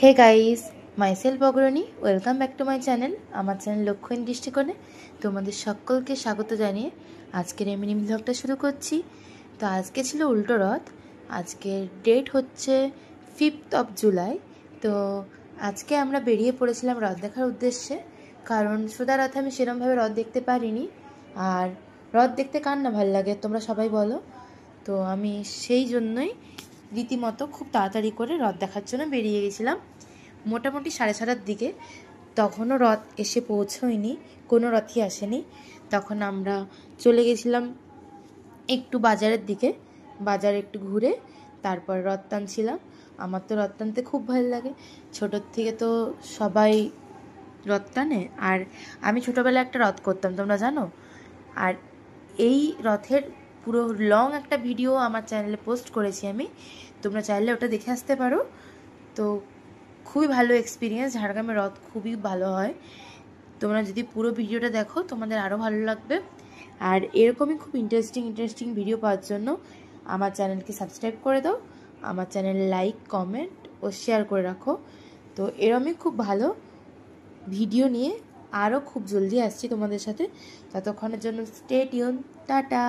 Hey guys, myself অগ্রণী, welcome back to my channel. আমার channel লক্ষ্যহীন দৃষ্টিকোণে তোমাদের সকলকে স্বাগত জানিয়ে আজকের এই মিনি ব্লগটা শুরু করছি। তো আজকে ছিল উল্টো রথ। আজকের ডেট হচ্ছে 5 জুলাই। তো আজকে আমরা বেরিয়ে পড়েছিলাম রথ দেখার উদ্দেশ্যে, কারণ সোদা রথে আমি সেরমভাবে রথ দেখতে পারিনি। আর রথ দেখতে কার না ভালো লাগে, তোমরা সবাই বলো। তো আমি সেই জন্যই রীতিমতো খুব তাড়াতাড়ি করে রথ দেখার জন্য বেরিয়ে গেছিলাম। মোটামুটি 7:30টার দিকে, তখনও রথ এসে পৌঁছয়নি, কোনো রথই আসেনি। তখন আমরা চলে গেছিলাম একটু বাজারের দিকে, বাজারে একটু ঘুরে তারপর রথ টানছিলাম। আমার তো রথ টানতে খুব ভালো লাগে, ছোটোর থেকে তো সবাই রথ টানে। আর আমি ছোটোবেলায় একটা রথ করতাম, তোমরা জানো। আর এই রথের পুরো লং একটা ভিডিও আমার চ্যানেলে পোস্ট করেছি আমি, তোমরা চাইলে ওটা দেখে আসতে পারো। তো খুবই ভালো এক্সপিরিয়েন্স, ঝাড়গ্রামের রথ খুবই ভালো হয়। তোমরা যদি পুরো ভিডিওটা দেখো তোমাদের আরও ভালো লাগবে। আর এরকমই খুব ইন্টারেস্টিং ভিডিও পাওয়ার জন্য আমার চ্যানেলকে সাবস্ক্রাইব করে দাও, আমার চ্যানেল লাইক, কমেন্ট ও শেয়ার করে রাখো। তো এরকমই খুব ভালো ভিডিও নিয়ে আরও খুব জলদি আসছি তোমাদের সাথে। ততক্ষণের জন্য স্টে টিউন, টাটা।